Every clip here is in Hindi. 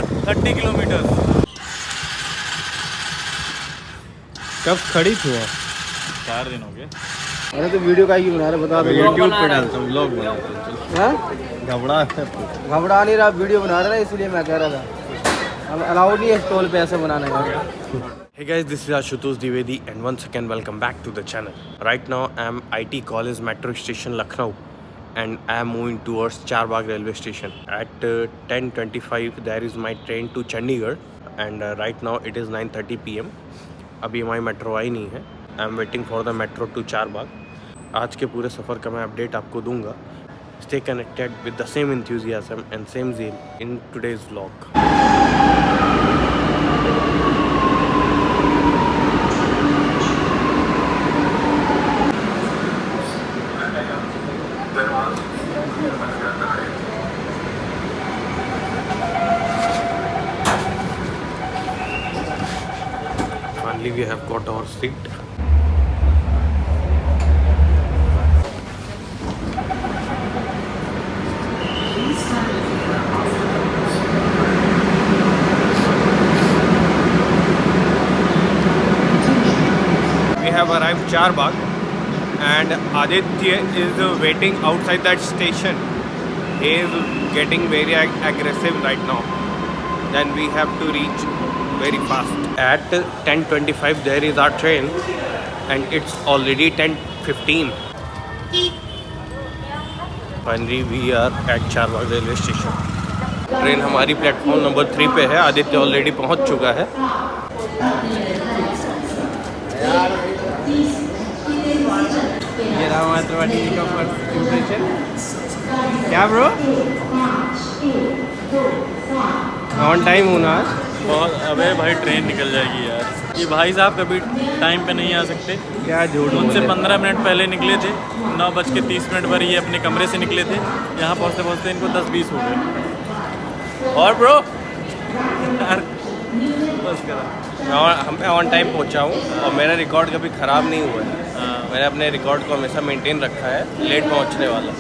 30 किलोमीटर। कब खड़ी थी वहाँ? 4 दिन हो गए। अरे तो वीडियो का ही बना रहे, बता दो। यूट्यूब पे डालता हूँ, व्लॉग बनाता हूँ। घबरा घबरा नहीं रहा, वीडियो बना रहा है, इसलिए मैं कह रहा था अब अलाउड नहीं है स्टॉल पे ऐसे बनाने का। Hey guys, this is Ashutosh Dwivedi and once again welcome back to the channel. Right now I am IT College Metro Station Lucknow and I am moving towards Charbagh railway station. At 10:25 there is my train to Chandigarh and right now it is 9:30 PM. अभी हमारी मेट्रो आई नहीं है. I am waiting for the metro to Charbagh. आज के पूरे सफ़र का मैं अपडेट आपको दूंगा. Stay connected with the same enthusiasm and same zeal in today's vlog. Finally we have got our seat. We have arrived Charbagh and Aditya is waiting outside that station. He is getting very aggressive right now. Then we have to reach very fast. At 10:25 there is our train and it's already 10:15. Finally we are at Charbagh railway station. Train हमारी प्लेटफॉर्म नंबर 3 पे है. आदित्य ऑलरेडी पहुंच चुका है. ये रहा हमारा त्रिपाठी जी का फर्स्ट इम्प्रेशन. क्या ब्रो, ऑन टाइम हूँ ना आज? बहुत। अबे भाई ट्रेन निकल जाएगी यार. ये भाई साहब कभी टाइम पे नहीं आ सकते. क्या झूठ उनसे बोले. 15 मिनट पहले निकले थे. 9:30 पर ये अपने कमरे से निकले थे. यहाँ पहुँचते पहुँचते इनको 10-20 हो गए. और ब्रो यार बस करा. मैं ऑन टाइम पहुंचा हूँ और मेरा रिकॉर्ड कभी ख़राब नहीं हुआ है. मैंने अपने रिकॉर्ड को हमेशा मेंटेन रखा है लेट पहुंचने वाला.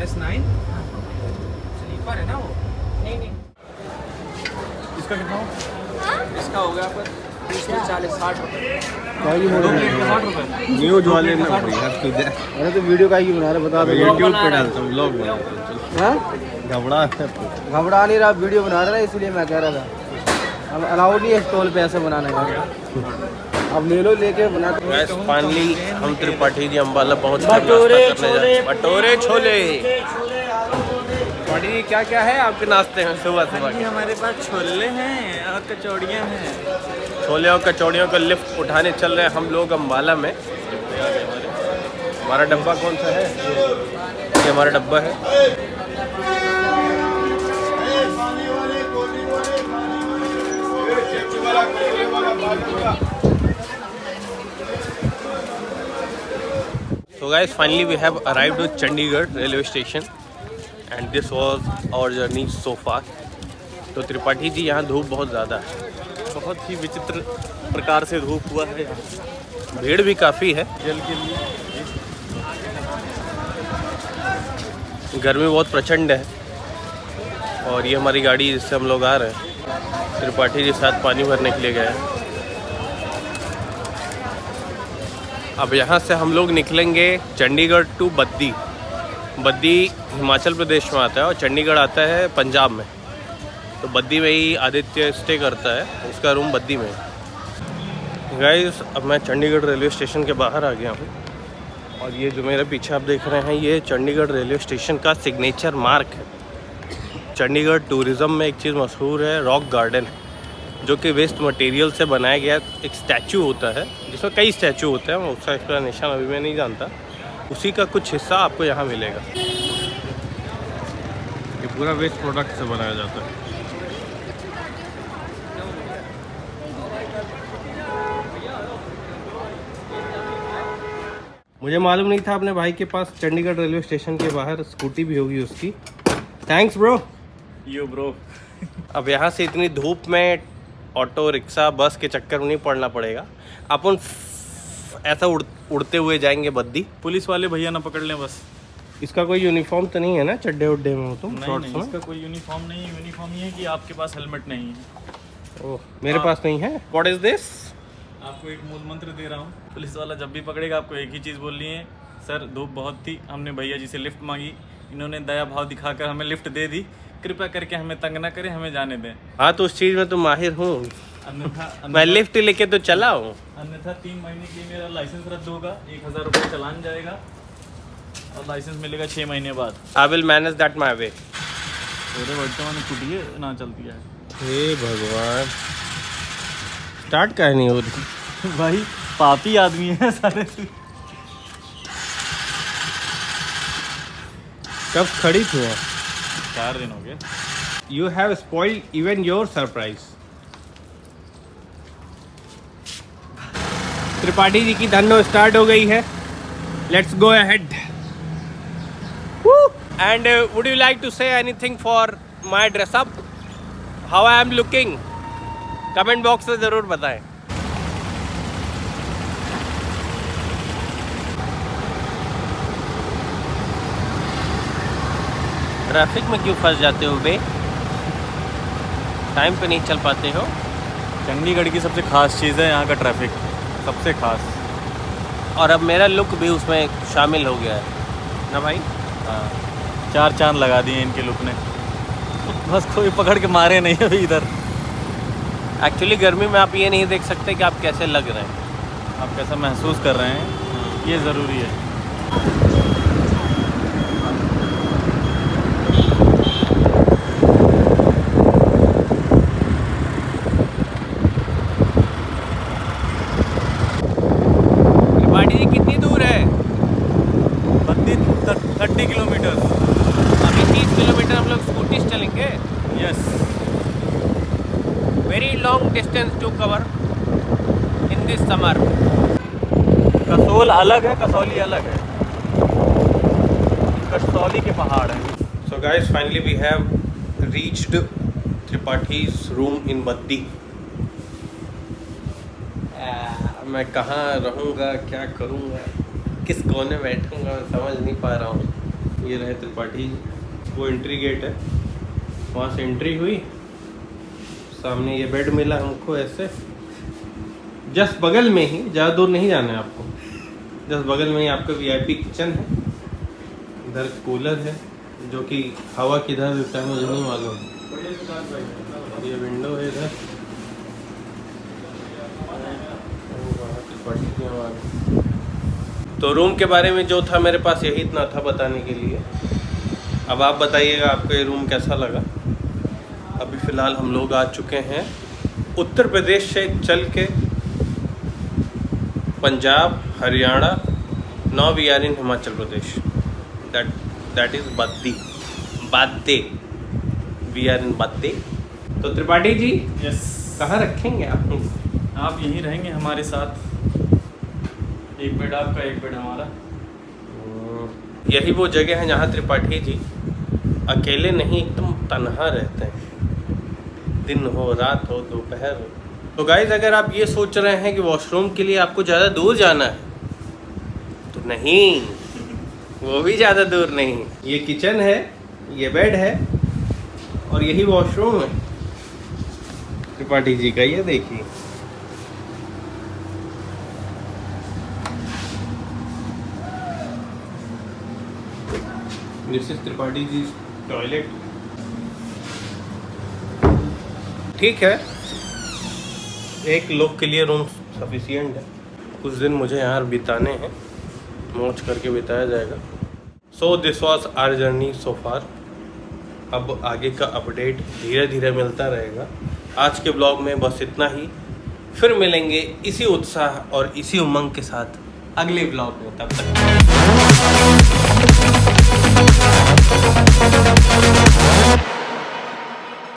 S9 स्लीपर है ना वो? नहीं. इसका कितना हो? इसका हो गया पर 40-60 रुपये. न्यूज वाले ने अरे तो वीडियो का ही बना रहे, बता दो. यूट्यूब पे डालता हूँ, व्लॉग बनाता हूँ. घबरा नहीं रहा, वीडियो बना रहा है, इसलिए मैं कह रहा था अब अलाउड नहीं है स्टॉल पे ऐसे बनाने का. अब ले लो, लेके बना. फाइनली हम त्रिपाठी जी अम्बाला पहुँच गए. भटूरे छोले. त्रिपाठी जी क्या क्या है आपके नाश्ते में सुबह सुबह? हमारे पास छोले हैं और कचौड़ियाँ हैं. छोले और कचौड़ियों का लिफ्ट उठाने चल रहे हैं हम लोग अम्बाला में. हमारा डब्बा कौन सा है? ये हमारा डब्बा है. So guys, finally we have arrived at Chandigarh railway station and this was our journey so far. तो त्रिपाठी जी यहाँ धूप बहुत ज़्यादा है. बहुत ही विचित्र प्रकार से धूप हुआ है. भीड़ भी काफ़ी है. जल के लिए गर्मी बहुत प्रचंड है. और ये हमारी गाड़ी जिससे हम लोग आ रहे हैं. त्रिपाठी जी साथ पानी भरने के लिए गए हैं. अब यहाँ से हम लोग निकलेंगे चंडीगढ़ टू बद्दी. बद्दी हिमाचल प्रदेश में आता है और चंडीगढ़ आता है पंजाब में. तो बद्दी में ही आदित्य स्टे करता है, उसका रूम बद्दी में. गाइस अब मैं चंडीगढ़ रेलवे स्टेशन के बाहर आ गया हूँ और ये जो मेरे पीछे आप देख रहे हैं ये चंडीगढ़ रेलवे स्टेशन का सिग्नेचर मार्क है. चंडीगढ़ टूरिज़्म में एक चीज़ मशहूर है, रॉक गार्डन, जो कि वेस्ट मटेरियल से बनाया गया एक स्टैचू होता है, जिसमें कई स्टैचू होते हैं, उसका एक्सप्लेनेशन अभी मैं नहीं जानता। उसी का कुछ हिस्सा आपको यहाँ मिलेगा। ये पूरा वेस्ट प्रोडक्ट से बनाया जाता है। मुझे मालूम नहीं था अपने भाई के पास चंडीगढ़ रेलवे स्टेशन के बाहर स्कूटी भी होगी उसकी। Thanks bro. यो ब्रो। अब यहाँ से इतनी धूप में ऑटो रिक्शा बस के चक्कर में नहीं पड़ना पड़ेगा। अपन ऐसा उड़ते हुए जाएंगे बद्दी। पुलिस वाले भैया ना पकड़ लें बस। इसका कोई यूनिफॉर्म तो नहीं है ना, चड्डे उड्डे में हो तुम? नहीं, इसका कोई यूनिफॉर्म नहीं है। यूनिफॉर्म ये है कि आपके पास हेलमेट नहीं है। ओह, मेरे पास नहीं है। What is this? आपको एक मूल मंत्र दे रहा हूँ। पुलिस वाला जब भी पकड़ेगा आपको एक ही चीज़ बोलनी है, सर धूप बहुत थी, हमने भैया जी से लिफ्ट मांगी, इन्होंने दया भाव दिखाकर हमें लिफ्ट दे दी, कृपया करके हमें तंग ना करें, हमें जाने दें। हाँ तो उस चीज़ में तो माहिर हूँ। मैं लिफ्ट लेके तो चला हूँ। अन्यथा 3 महीने के लिए मेरा लाइसेंस रद्द होगा, 1000 रुपये चालान जाएगा और लाइसेंस मिलेगा 6 महीने बाद। I will manage that my way. मेरे वर्तमान छुट्टी ना चलती है। हे भगवान, स्टार्ट काहे नहीं हो रही? भाई पापी आदमी है सारे। कब खड़ी थी? 4 दिन हो गए। You have spoiled even your surprise. Tripathi ji की धन्नो स्टार्ट हो गई है। Let's go ahead. And would you like to say anything for my dress up? How I am looking? Comment box में ज़रूर बताएं। ट्रैफिक में क्यों फंस जाते हो बे? टाइम पे नहीं चल पाते हो? चंडीगढ़ की सबसे खास चीज़ है यहाँ का ट्रैफिक, सबसे खास। और अब मेरा लुक भी उसमें शामिल हो गया है ना भाई? हाँ, 4 चांद लगा दिए इनके लुक ने। बस कोई पकड़ के मारे नहीं अभी इधर। एक्चुअली गर्मी में आप ये नहीं देख सकते कि आप कैसे लग रहे हैं, आप कैसा महसूस कर रहे हैं, ये ज़रूरी है। त्रिपाठी जी कितनी दूर है? 30 किलोमीटर। अभी 30 किलोमीटर हम लोग स्कूटी से चलेंगे। Yes. Very long distance to cover in this summer. Kasol अलग है, कसौली अलग है। कसौली के पहाड़ हैं। So guys, finally we have reached Tripathi's room in Baddi. मैं कहाँ रहूँगा, क्या करूँगा, किस कोने बैठूँगा, मैं समझ नहीं पा रहा हूँ। ये रहे त्रिपाठी, वो एंट्री गेट है, वहाँ से एंट्री हुई, सामने ये बेड मिला हमको ऐसे, जस्ट बगल में ही, ज़्यादा दूर नहीं जाना है आपको, जस्ट बगल में ही आपका VIP किचन है। इधर कूलर है जो कि हवा किधर देता है मुझे नहीं मालूम। ये विंडो है इधर। तो रूम के बारे में जो था मेरे पास यही इतना था बताने के लिए। अब आप बताइएगा आपको ये रूम कैसा लगा। अभी फ़िलहाल हम लोग आ चुके हैं उत्तर प्रदेश से चल के Punjab, Haryana, now we are in Himachal Pradesh. That is Baddi. We are in Baddi. तो त्रिपाठी जी, यस। कहाँ रखेंगे आप? आप यहीं रहेंगे हमारे साथ। एक बेड आपका, एक बेड हमारा। यही वो जगह है जहाँ त्रिपाठी जी अकेले नहीं, एकदम तन्हा रहते हैं, दिन हो, रात हो, दोपहर हो। तो गाइज, अगर आप ये सोच रहे हैं कि वॉशरूम के लिए आपको ज़्यादा दूर जाना है, तो नहीं, वो भी ज़्यादा दूर नहीं। ये किचन है, ये बेड है और यही वॉशरूम है त्रिपाठी जी का। ये देखिए, this is Tripathi ji toilet. ठीक है, एक लोग के लिए रूम सफिशिएंट है। कुछ दिन मुझे यहाँ बिताने हैं, मौज करके बिताया जाएगा। So this was our journey so far. अब आगे का अपडेट धीरे धीरे मिलता रहेगा। आज के ब्लॉग में बस इतना ही। फिर मिलेंगे इसी उत्साह और इसी उमंग के साथ अगले ब्लॉग में। तब तक